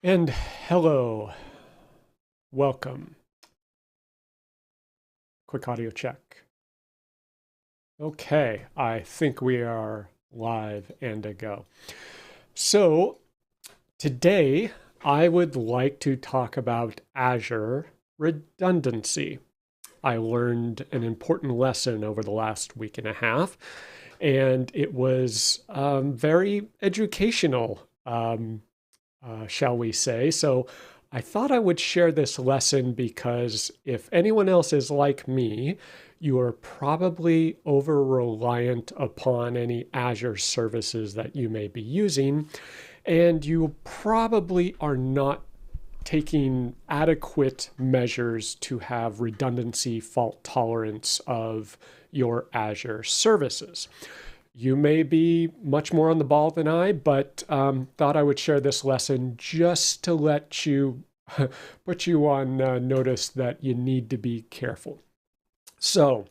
And hello, welcome. Quick audio check. Okay, I think we are live and a go. So today I would like to talk about Azure redundancy. I learned an important lesson over the last week and a half, and it was very educational, shall we say. So I thought I would share this lesson because if anyone else is like me, you are probably over reliant upon any Azure services that you may be using, and you probably are not taking adequate measures to have redundancy fault tolerance of your Azure services. You may be much more on the ball than I, but thought I would share this lesson just to let you put you on notice that you need to be careful. So,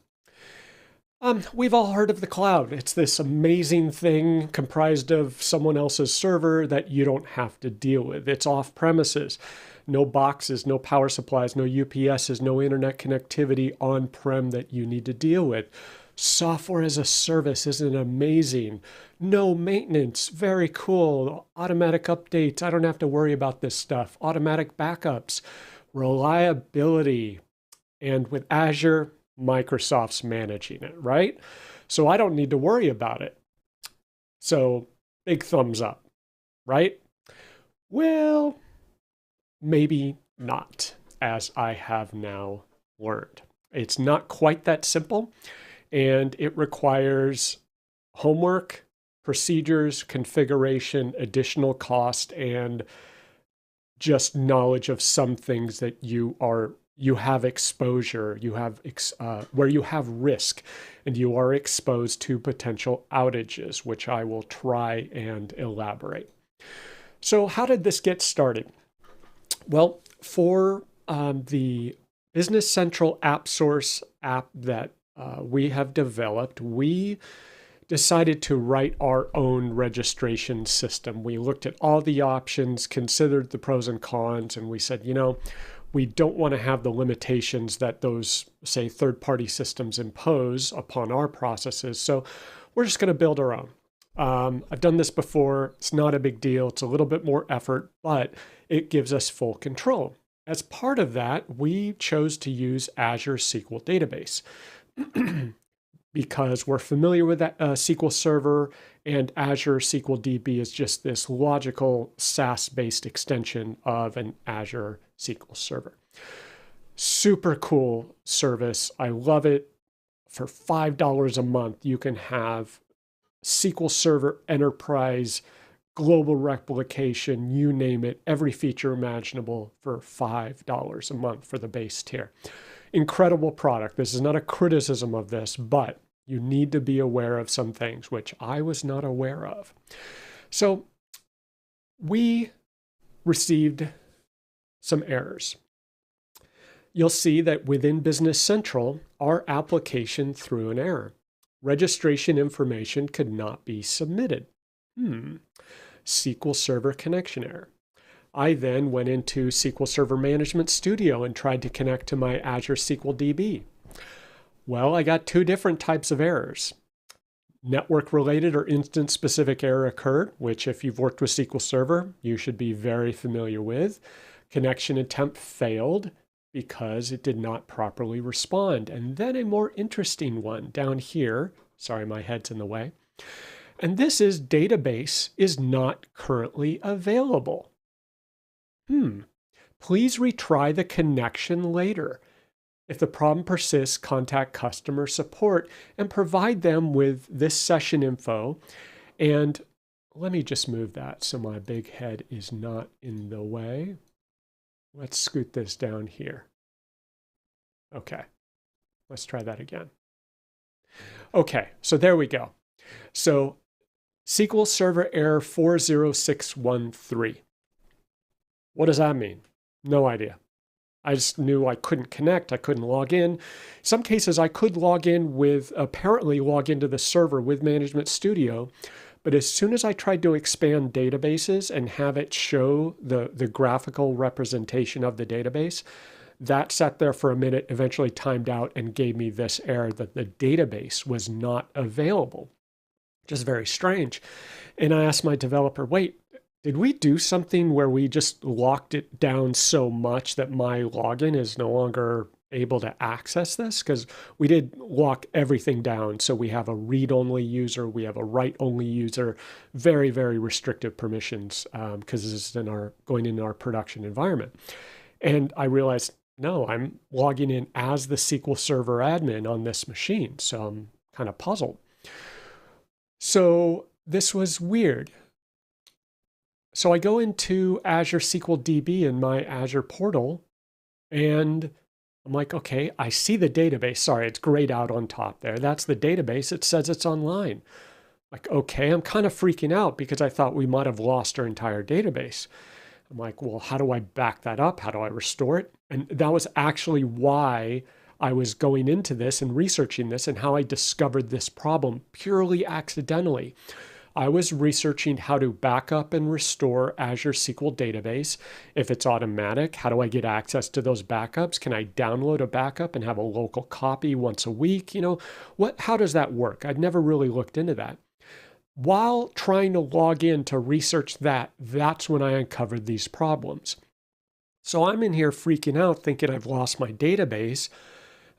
we've all heard of the cloud. It's this amazing thing comprised of someone else's server that you don't have to deal with. It's off premises. No boxes, no power supplies, no UPSs, no internet connectivity on-prem that you need to deal with. Software as a service isn't amazing. No maintenance, very cool. Automatic updates, I don't have to worry about this stuff. Automatic backups, reliability. And with Azure, Microsoft's managing it, right? So I don't need to worry about it. So big thumbs up, right? Well, maybe not, as I have now learned. It's not quite that simple, and it requires homework, procedures, configuration, additional cost, and just knowledge of some things that you have exposure, where you have risk, and you are exposed to potential outages, which I will try and elaborate. So how did this get started? Well, for the Business Central App Source app that we have developed, we decided to write our own registration system. We looked at all the options, considered the pros and cons, and we said, we don't want to have the limitations that those, say, third-party systems impose upon our processes. So we're just going to build our own. I've done this before. It's not a big deal. It's a little bit more effort, but it gives us full control. As part of that, we chose to use Azure SQL Database because we're familiar with that SQL Server, and Azure SQL DB is just this logical SaaS-based extension of an Azure SQL Server. Super cool service. I love it. For $5 a month, you can have SQL Server Enterprise, global replication, you name it, every feature imaginable for $5 a month for the base tier. Incredible product. This is not a criticism of this, but you need to be aware of some things, which I was not aware of. So we received some errors. You'll see that within Business Central, our application threw an error. Registration information could not be submitted. SQL Server connection error. I then went into SQL Server Management Studio and tried to connect to my Azure SQL DB. Well, I got two different types of errors. Network-related or instance-specific error occurred, which if you've worked with SQL Server, you should be very familiar with. Connection attempt failed because it did not properly respond. And then a more interesting one down here. Sorry, my head's in the way. And this is database is not currently available. Please retry the connection later. If the problem persists, contact customer support and provide them with this session info. And let me just move that so my big head is not in the way. Let's scoot this down here. Okay, let's try that again. Okay, so there we go. So SQL Server error 40613. What does that mean? No idea. I just knew I couldn't connect, I couldn't log in. Some cases I could apparently log into the server with Management Studio, But as soon as I tried to expand databases and have it show the graphical representation of the database, that sat there for a minute, eventually timed out and gave me this error that the database was not available, which is very strange. And I asked my developer, wait, did we do something where we just locked it down so much that my login is no longer able to access this? Because we did lock everything down. So we have a read-only user, we have a write-only user, very, very restrictive permissions because this is going into our production environment. And I realized, no, I'm logging in as the SQL Server admin on this machine. So I'm kind of puzzled. So this was weird. So I go into Azure SQL DB in my Azure portal, and I'm like, okay, I see the database. Sorry, it's grayed out on top there. That's the database. It says it's online. Like, okay, I'm kind of freaking out because I thought we might have lost our entire database. I'm like, well, how do I back that up? How do I restore it? And that was actually why I was going into this and researching this and how I discovered this problem purely accidentally. I was researching how to back up and restore Azure SQL Database. If it's automatic, how do I get access to those backups? Can I download a backup and have a local copy once a week? How does that work? I'd never really looked into that. While trying to log in to research that, that's when I uncovered these problems. So I'm in here freaking out thinking I've lost my database.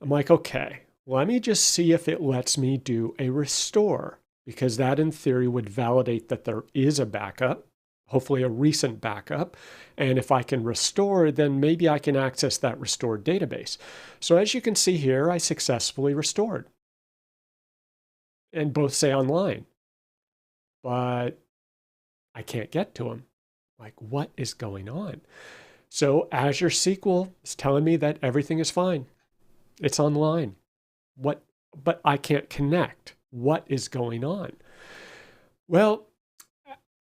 I'm like, okay, let me just see if it lets me do a restore, because that in theory would validate that there is a backup, hopefully a recent backup. And if I can restore, then maybe I can access that restored database. So as you can see here, I successfully restored. And both say online, but I can't get to them. Like, what is going on? So Azure SQL is telling me that everything is fine. It's online. But I can't connect. What is going on? Well,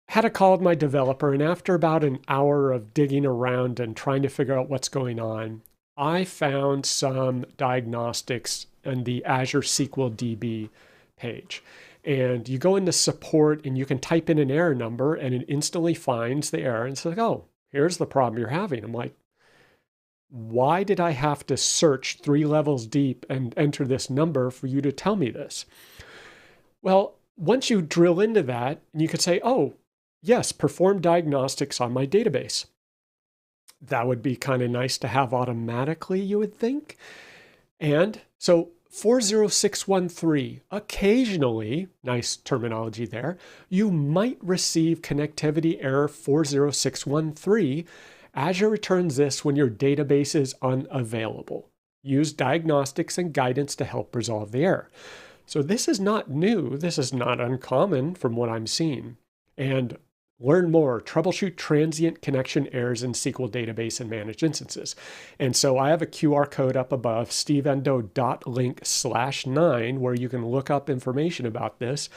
had a call with my developer, and after about an hour of digging around and trying to figure out what's going on, I found some diagnostics in the Azure SQL DB page. And you go into support and you can type in an error number and it instantly finds the error and it's like, oh, here's the problem you're having. I'm like, why did I have to search 3 levels deep and enter this number for you to tell me this? Well, once you drill into that, you could say, oh, yes, perform diagnostics on my database. That would be kind of nice to have automatically, you would think. And so 40613, occasionally, nice terminology there, you might receive connectivity error 40613. Azure returns this when your database is unavailable. Use diagnostics and guidance to help resolve the error. So this is not new. This is not uncommon from what I'm seeing. And learn more, troubleshoot transient connection errors in SQL database and managed instances. And so I have a QR code up above, steveendo.link/9, where you can look up information about this.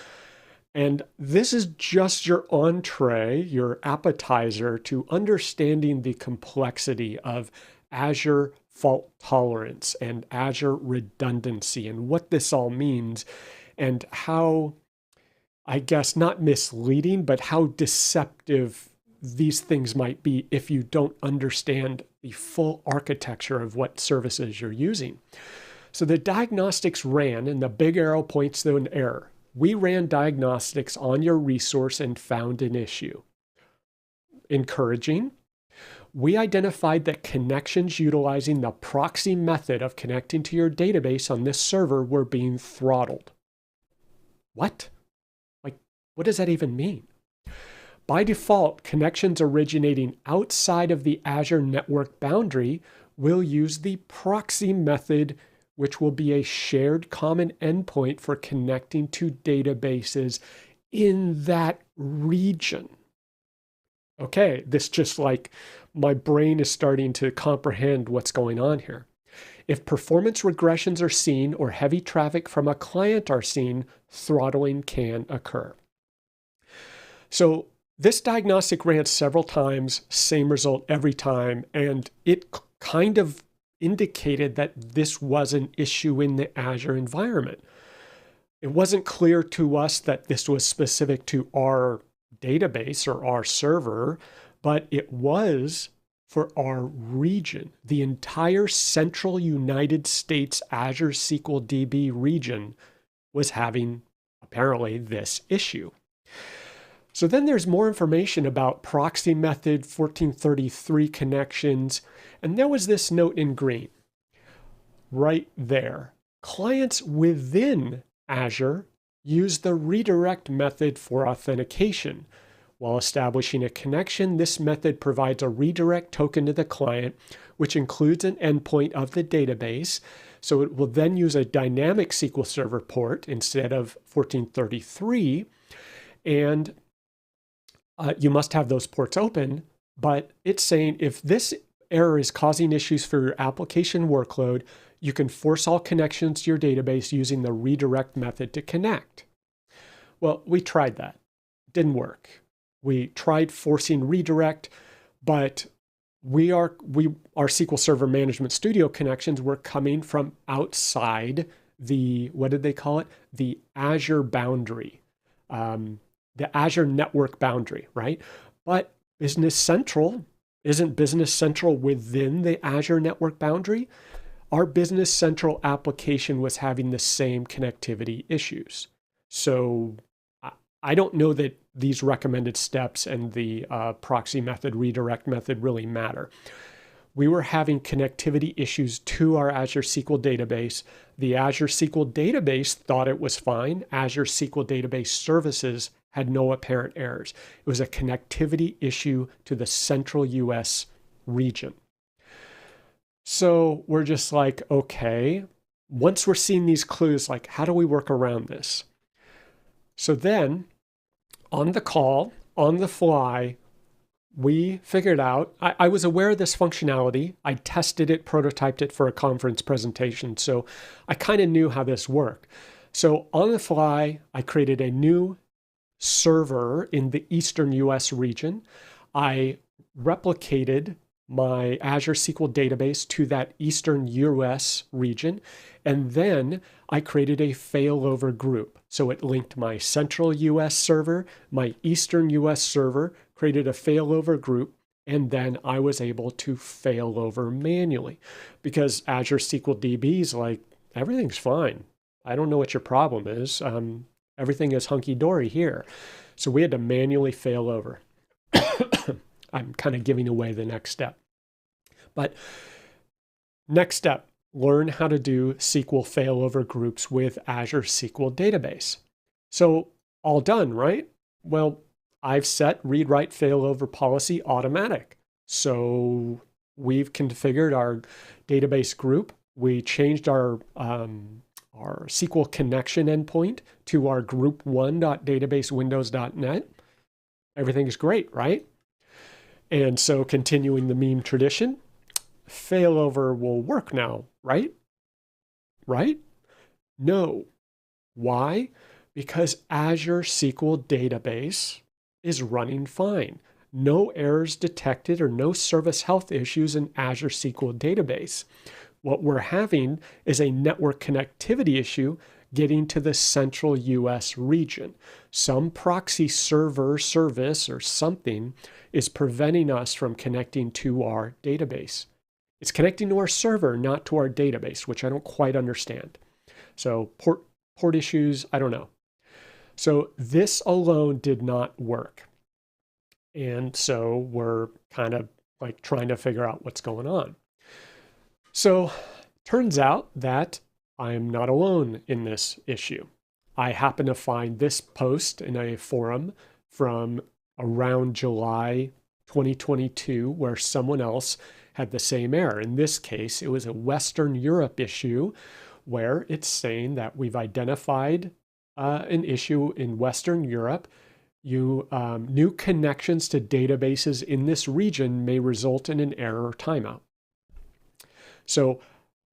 And this is just your entree, your appetizer to understanding the complexity of Azure fault tolerance and Azure redundancy and what this all means and how, I guess, not misleading, but how deceptive these things might be if you don't understand the full architecture of what services you're using. So the diagnostics ran, and the big arrow points to an error. We ran diagnostics on your resource and found an issue. Encouraging. We identified that connections utilizing the proxy method of connecting to your database on this server were being throttled. What? What does that even mean? By default, connections originating outside of the Azure network boundary will use the proxy method, which will be a shared common endpoint for connecting to databases in that region. Okay, this just like my brain is starting to comprehend what's going on here. If performance regressions are seen or heavy traffic from a client are seen, throttling can occur. So this diagnostic ran several times, same result every time, and it kind of indicated that this was an issue in the Azure environment. It wasn't clear to us that this was specific to our database or our server, but it was for our region. The entire central United States Azure SQL DB region was having apparently this issue. So then there's more information about proxy method 1433 connections, and there was this note in green right there. Clients within Azure use the redirect method for authentication. While establishing a connection, this method provides a redirect token to the client, which includes an endpoint of the database. So it will then use a dynamic SQL Server port instead of 1433. And you must have those ports open, but it's saying if this error is causing issues for your application workload, you can force all connections to your database using the redirect method to connect. Well, we tried that. Didn't work. We tried forcing redirect, but our SQL Server Management Studio connections were coming from outside the, what did they call it? The Azure boundary, the Azure network boundary, right? But Business Central, isn't Business Central within the Azure network boundary? Our Business Central application was having the same connectivity issues. So I don't know that these recommended steps and the proxy method, redirect method really matter. We were having connectivity issues to our Azure SQL Database. The Azure SQL Database thought it was fine. Azure SQL Database Services had no apparent errors. It was a connectivity issue to the central US region. So we're just like, okay, once we're seeing these clues, like, how do we work around this? So then on the call, on the fly, we figured out, I was aware of this functionality. I tested it, prototyped it for a conference presentation. So I kind of knew how this worked. So on the fly, I created a new server in the Eastern US region. I replicated my Azure SQL database to that Eastern US region. And then I created a failover group. So it linked my Central US server, my Eastern US server, created a failover group, and then I was able to fail over manually because Azure SQL DB is like, everything's fine. I don't know what your problem is. Everything is hunky-dory here. So we had to manually fail over. I'm kind of giving away the next step. But next step, learn how to do SQL failover groups with Azure SQL Database. So all done, right? Well, I've set read-write failover policy automatic. So we've configured our database group. We changed our SQL connection endpoint to our group1.databasewindows.net. Everything is great, right? And so continuing the meme tradition, failover will work now, right? Right? No. Why? Because Azure SQL Database is running fine. No errors detected or no service health issues in Azure SQL Database. What we're having is a network connectivity issue getting to the central US region. Some proxy server service or something is preventing us from connecting to our database. It's connecting to our server, not to our database, which I don't quite understand. So port issues, I don't know. So this alone did not work. And so we're kind of like trying to figure out what's going on. So turns out that I'm not alone in this issue. I happen to find this post in a forum from around July 2022 where someone else had the same error. In this case, it was a Western Europe issue where it's saying that we've identified an issue in Western Europe. New connections to databases in this region may result in an error or timeout. So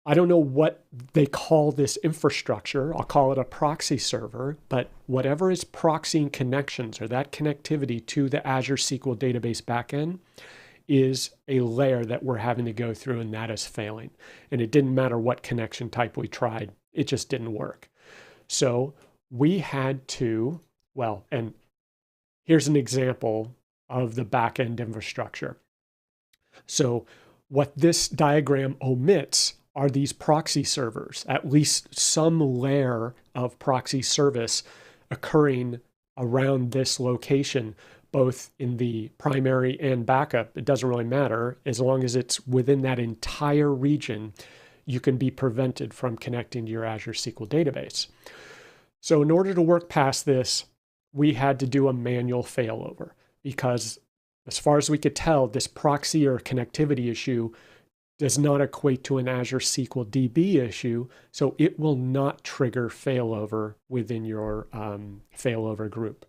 I don't know what they call this infrastructure. I'll call it a proxy server, but whatever is proxying connections or that connectivity to the Azure SQL Database backend is a layer that we're having to go through, and that is failing. And it didn't matter what connection type we tried. It just didn't work. So we had to, well, and here's an example of the backend infrastructure. So what this diagram omits are these proxy servers, at least some layer of proxy service occurring around this location, both in the primary and backup. It doesn't really matter. As long as it's within that entire region, you can be prevented from connecting to your Azure SQL database. So in order to work past this, we had to do a manual failover because as far as we could tell, this proxy or connectivity issue does not equate to an Azure SQL DB issue, so it will not trigger failover within your failover group.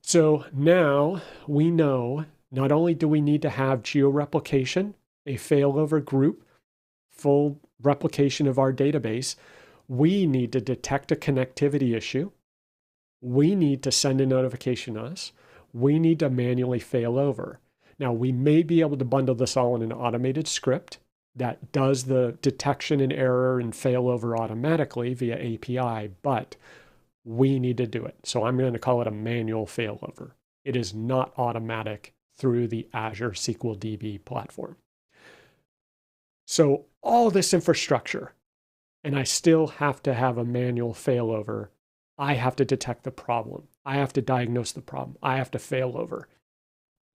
So now we know not only do we need to have geo-replication, a failover group, full replication of our database, we need to detect a connectivity issue, we need to send a notification to us, we need to manually fail over. Now, we may be able to bundle this all in an automated script that does the detection and error and failover automatically via API, but we need to do it. So I'm going to call it a manual failover. It is not automatic through the Azure SQL DB platform. So all this infrastructure, and I still have to have a manual failover. I have to detect the problem. I have to diagnose the problem. I have to fail over.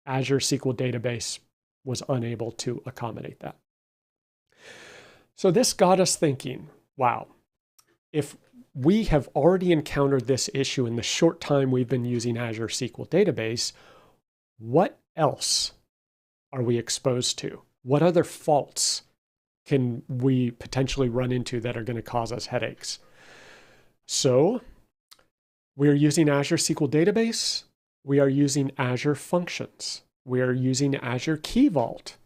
Azure SQL Database was unable to accommodate that. So this got us thinking, wow, if we have already encountered this issue in the short time we've been using Azure SQL Database, what else are we exposed to? What other faults can we potentially run into that are going to cause us headaches? So we're using Azure SQL Database. We are using Azure Functions. We are using Azure Key Vault,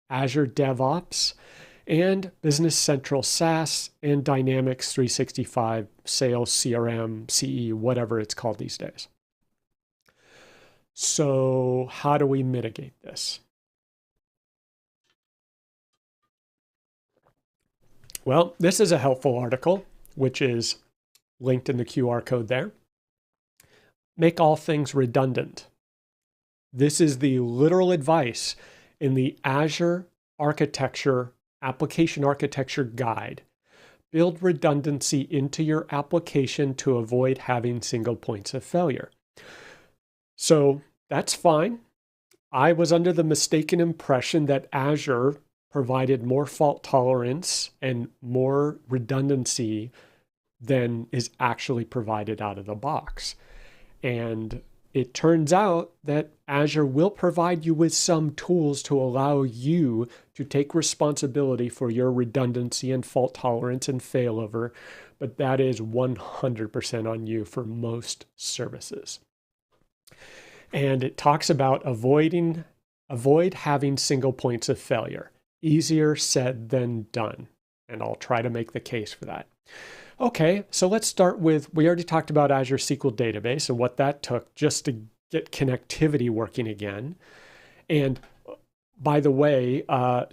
Azure DevOps, and Business Central SaaS and Dynamics 365 Sales, CRM, CE, whatever it's called these days. So how do we mitigate this? Well, this is a helpful article, which is linked in the QR code there. Make all things redundant. This is the literal advice in the Azure Architecture Application Architecture Guide. Build redundancy into your application to avoid having single points of failure. So that's fine. I was under the mistaken impression that Azure provided more fault tolerance and more redundancy than is actually provided out of the box. And it turns out that Azure will provide you with some tools to allow you to take responsibility for your redundancy and fault tolerance and failover, but that is 100% on you for most services. And it talks about avoid having single points of failure. Easier said than done. And I'll try to make the case for that. Okay, so let's start with, we already talked about Azure SQL Database and what that took just to get connectivity working again. And by the way,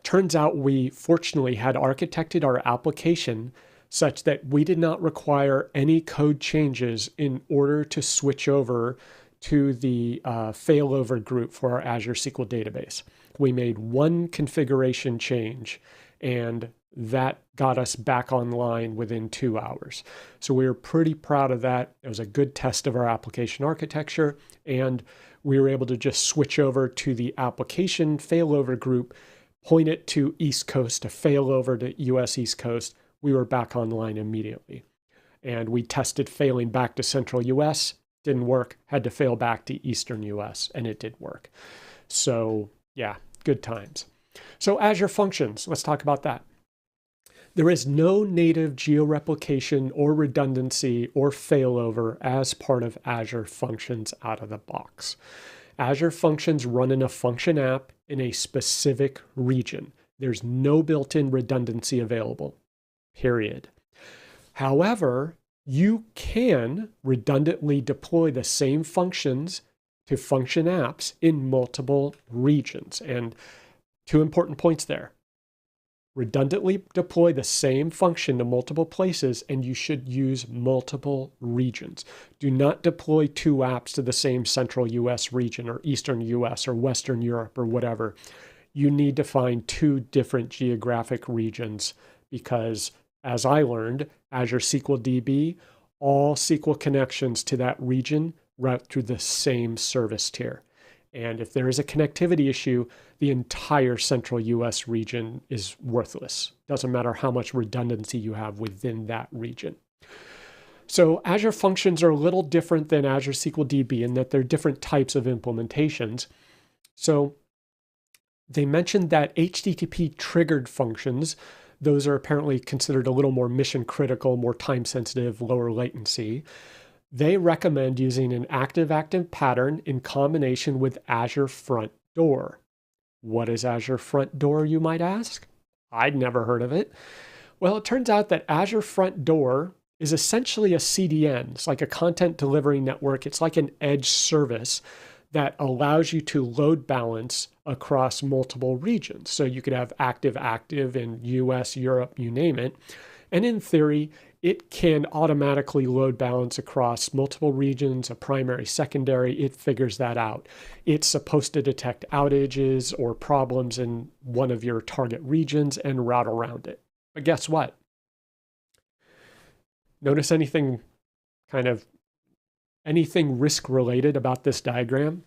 turns out we fortunately had architected our application such that we did not require any code changes in order to switch over to the failover group for our Azure SQL Database. We made one configuration change and that got us back online within 2 hours. So we were pretty proud of that. It was a good test of our application architecture, and we were able to just switch over to the application failover group, point it to East Coast, to failover to US East Coast. We were back online immediately. And we tested failing back to Central US, didn't work, had to fail back to Eastern US, and it did work. So yeah, good times. So Azure Functions, let's talk about that. There is no native geo-replication or redundancy or failover as part of Azure Functions out of the box. Azure Functions run in a function app in a specific region. There's no built-in redundancy available, period. However, you can redundantly deploy the same functions to function apps in multiple regions. And 2 important points there. Redundantly deploy the same function to multiple places, and you should use multiple regions. Do not deploy two apps to the same central US region or Eastern US or Western Europe or whatever. You need to find two different geographic regions because, as I learned, Azure SQL DB, all SQL connections to that region route through the same service tier. And if there is a connectivity issue, the entire central US region is worthless. Doesn't matter how much redundancy you have within that region. So Azure Functions are a little different than Azure SQL DB in that they're different types of implementations. So they mentioned that HTTP triggered functions, those are apparently considered a little more mission critical, more time sensitive, lower latency. They recommend using an active-active pattern in combination with Azure Front Door. What is Azure Front Door, you might ask? I'd never heard of it. Well, it turns out that Azure Front Door is essentially a CDN. It's like a content delivery network. It's like an edge service that allows you to load balance across multiple regions. So you could have active in US, Europe, you name it. And in theory, it can automatically load balance across multiple regions, a primary, secondary. It figures that out. It's supposed to detect outages or problems in one of your target regions and route around it. But guess what? Notice anything risk related about this diagram?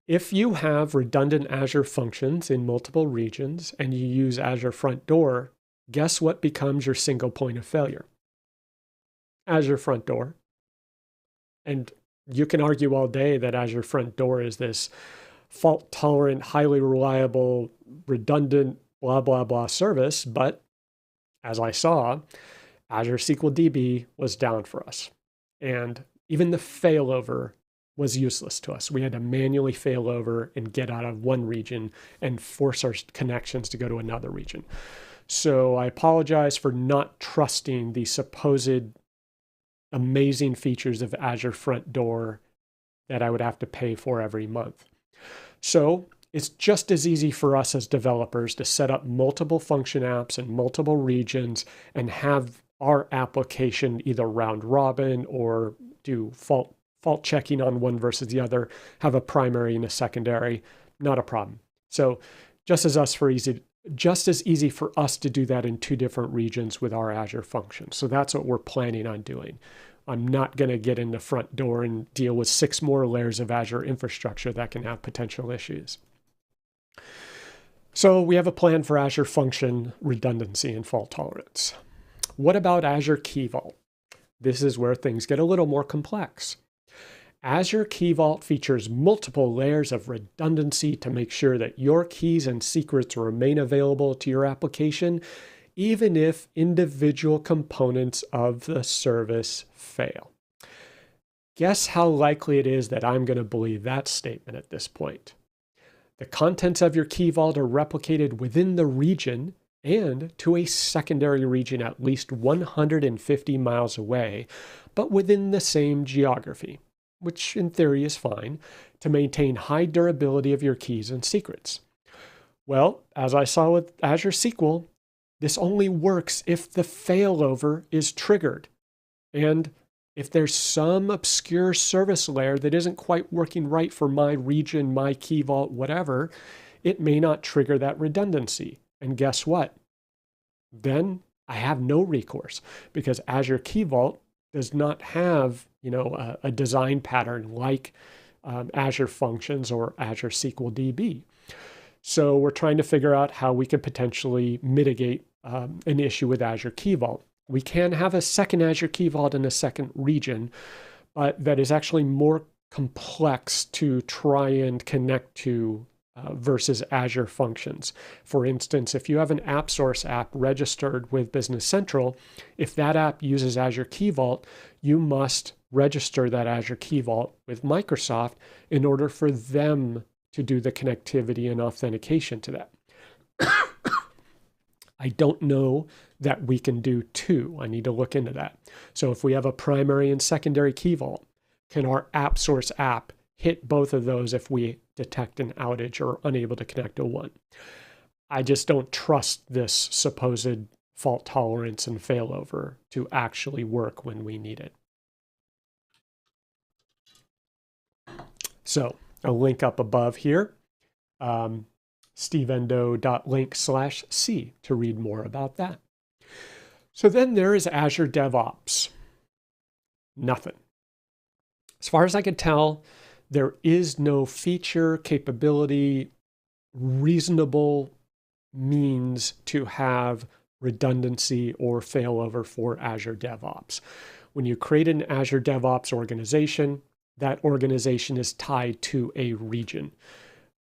If you have redundant Azure functions in multiple regions and you use Azure Front Door, guess what becomes your single point of failure? Azure Front Door. And you can argue all day that Azure Front Door is this fault-tolerant, highly reliable, redundant, blah, blah, blah service. But as I saw, Azure SQL DB was down for us. And even the failover was useless to us. We had to manually fail over and get out of one region and force our connections to go to another region. So I apologize for not trusting the supposed amazing features of Azure Front Door that I would have to pay for every month. So it's just as easy for us as developers to set up multiple function apps in multiple regions and have our application either round robin or do fault checking on one versus the other, have a primary and a secondary, not a problem. So just as easy for us to do that in two different regions with our Azure functions. So that's what we're planning on doing. I'm not going to get into Front Door and deal with 6 more layers of Azure infrastructure that can have potential issues. So we have a plan for Azure function redundancy and fault tolerance. What about Azure Key Vault? This is where things get a little more complex. Azure Key Vault features multiple layers of redundancy to make sure that your keys and secrets remain available to your application, even if individual components of the service fail. Guess how likely it is that I'm going to believe that statement at this point? The contents of your Key Vault are replicated within the region and to a secondary region at least 150 miles away, but within the same geography, which in theory is fine, to maintain high durability of your keys and secrets. Well, as I saw with Azure SQL, this only works if the failover is triggered. And if there's some obscure service layer that isn't quite working right for my region, my Key Vault, whatever, it may not trigger that redundancy. And guess what? Then I have no recourse because Azure Key Vault does not have, a design pattern like Azure Functions or Azure SQL DB. So we're trying to figure out how we could potentially mitigate an issue with Azure Key Vault. We can have a second Azure Key Vault in a second region, but that is actually more complex to try and connect to versus Azure Functions. For instance, if you have an AppSource app registered with Business Central, if that app uses Azure Key Vault, you must register that Azure Key Vault with Microsoft in order for them to do the connectivity and authentication to that. I don't know that we can do two. I need to look into that. So if we have a primary and secondary Key Vault, can our AppSource app hit both of those if we detect an outage or unable to connect to one? I just don't trust this supposed fault tolerance and failover to actually work when we need it. So a link up above here, stevendo.link/c to read more about that. So then there is Azure DevOps. Nothing. As far as I can tell, there is no feature, capability, reasonable means to have redundancy or failover for Azure DevOps. When you create an Azure DevOps organization, that organization is tied to a region.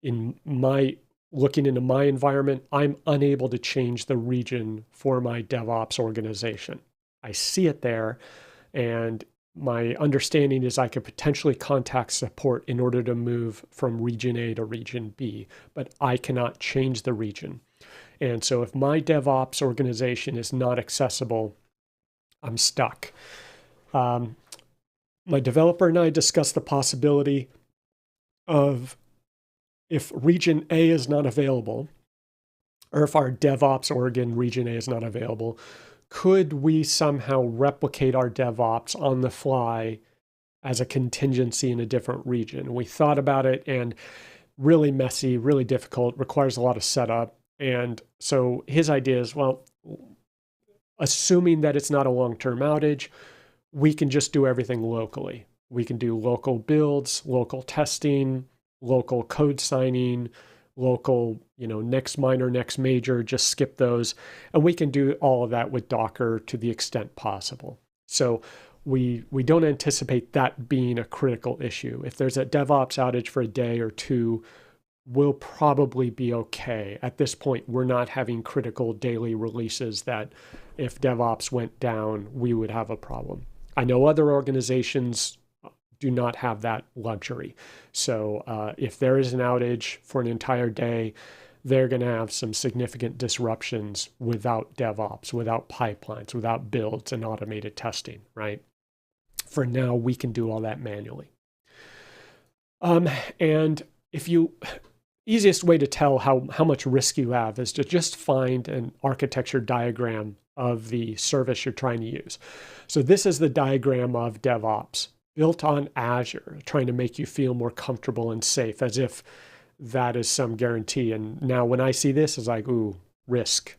Looking into my environment, I'm unable to change the region for my DevOps organization. I see it there, and my understanding is I could potentially contact support in order to move from region A to region B, but I cannot change the region. And so if my DevOps organization is not accessible, I'm stuck. My developer and I discussed the possibility of, if region A is not available, or if our DevOps org in region A is not available, could we somehow replicate our DevOps on the fly as a contingency in a different region? We thought about it, and really messy, really difficult, requires a lot of setup. And so his idea is, well, assuming that it's not a long-term outage, we can just do everything locally. We can do local builds, local testing, local code signing, local, next minor, next major, just skip those. And we can do all of that with Docker to the extent possible. So we don't anticipate that being a critical issue. If there's a DevOps outage for a day or two, we'll probably be okay. At this point, we're not having critical daily releases that if DevOps went down, we would have a problem. I know other organizations do not have that luxury. So if there is an outage for an entire day, they're going to have some significant disruptions without DevOps, without pipelines, without builds and automated testing, right? For now, we can do all that manually. And easiest way to tell how much risk you have is to just find an architecture diagram of the service you're trying to use. So this is the diagram of DevOps built on Azure, trying to make you feel more comfortable and safe, as if that is some guarantee. And now when I see this, it's like, ooh, risk,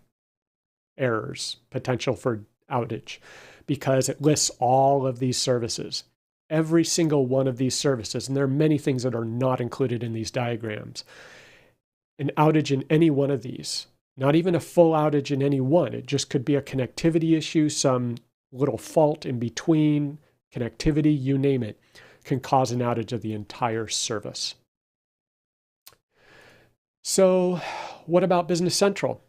errors, potential for outage, because it lists all of these services. Every single one of these services, and there are many things that are not included in these diagrams. An outage in any one of these, not even a full outage in any one. It just could be a connectivity issue, some little fault in between, connectivity, you name it, can cause an outage of the entire service. So what about Business Central?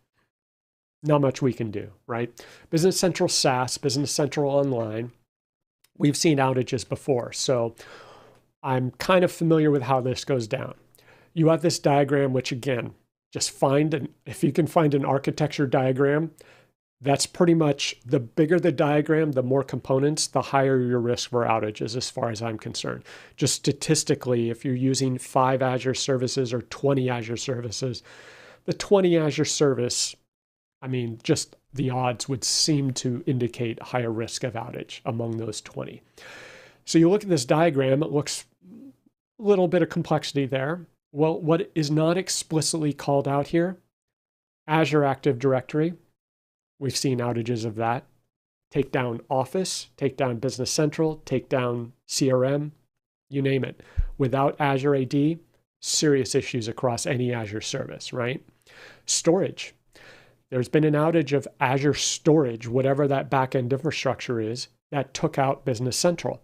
Not much we can do, right? Business Central SaaS, Business Central Online, we've seen outages before. So I'm kind of familiar with how this goes down. You have this diagram, which again, just if you can find an architecture diagram, that's pretty much, the bigger the diagram, the more components, the higher your risk for outages, as far as I'm concerned. Just statistically, if you're using 5 Azure services or 20 Azure services, the 20 Azure service, just the odds would seem to indicate higher risk of outage among those 20. So you look at this diagram, it looks a little bit of complexity there. Well, what is not explicitly called out here, Azure Active Directory, we've seen outages of that. Take down Office, take down Business Central, take down CRM, you name it. Without Azure AD, serious issues across any Azure service, right? Storage. There's been an outage of Azure Storage, whatever that backend infrastructure is, that took out Business Central.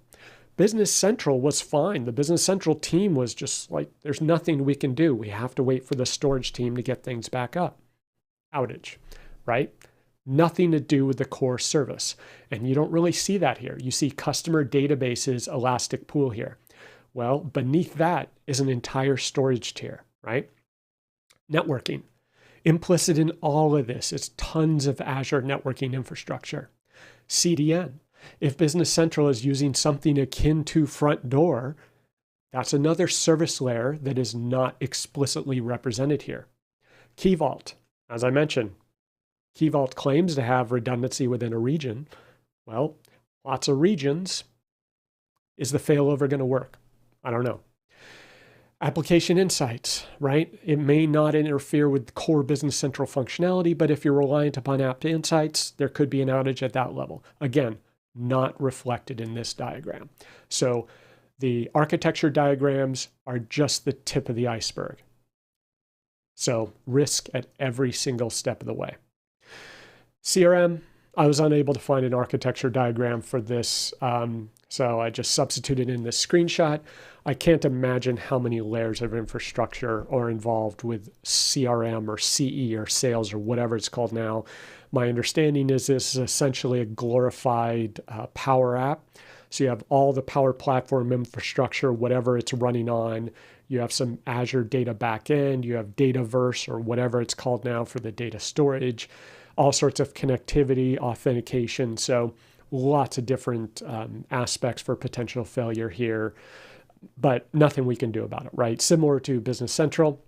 Business Central was fine. The Business Central team was just like, there's nothing we can do. We have to wait for the storage team to get things back up. Outage, right? Nothing to do with the core service. And you don't really see that here. You see customer databases, elastic pool here. Well, beneath that is an entire storage tier, right? Networking. Implicit in all of this is tons of Azure networking infrastructure. CDN. If Business Central is using something akin to front door, that's another service layer that is not explicitly represented here. Key Vault. As I mentioned, Key Vault claims to have redundancy within a region. Well, lots of regions. Is the failover going to work? I don't know. Application insights, right? It may not interfere with core Business Central functionality, but if you're reliant upon app insights, there could be an outage at that level. Again, not reflected in this diagram. So the architecture diagrams are just the tip of the iceberg. So risk at every single step of the way. CRM, I was unable to find an architecture diagram for this, so I just substituted in this screenshot. I can't imagine how many layers of infrastructure are involved with CRM or CE or sales or whatever it's called now. My understanding is this is essentially a glorified Power App. So you have all the Power Platform infrastructure, whatever it's running on. You have some Azure data backend. You have Dataverse or whatever it's called now for the data storage. All sorts of connectivity, authentication. So lots of different aspects for potential failure here, but nothing we can do about it, right? Similar to Business Central.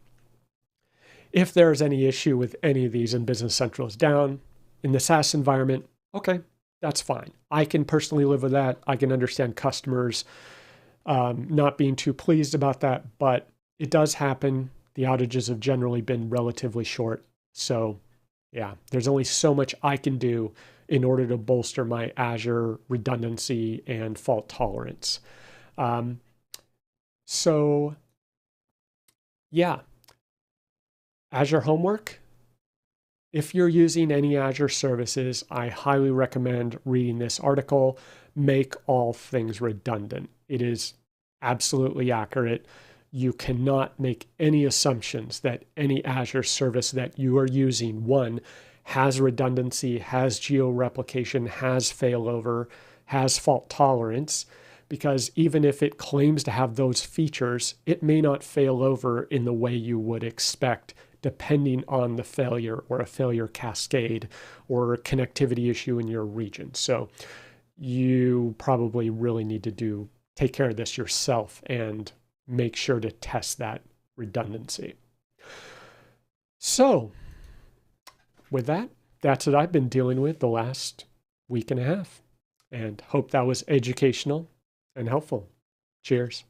If there's any issue with any of these and Business Central is down in the SaaS environment, okay, that's fine. I can personally live with that. I can understand customers not being too pleased about that, but it does happen. The outages have generally been relatively short. So yeah, there's only so much I can do in order to bolster my Azure redundancy and fault tolerance. So yeah, Azure homework. If you're using any Azure services, I highly recommend reading this article. Make all things redundant. It is absolutely accurate. You cannot make any assumptions that any Azure service that you are using, one, has redundancy, has geo-replication, has failover, has fault tolerance, because even if it claims to have those features, it may not fail over in the way you would expect, depending on the failure or a failure cascade or a connectivity issue in your region. So you probably really need to take care of this yourself and make sure to test that redundancy. So with that, that's what I've been dealing with the last week and a half, and hope that was educational and helpful. Cheers.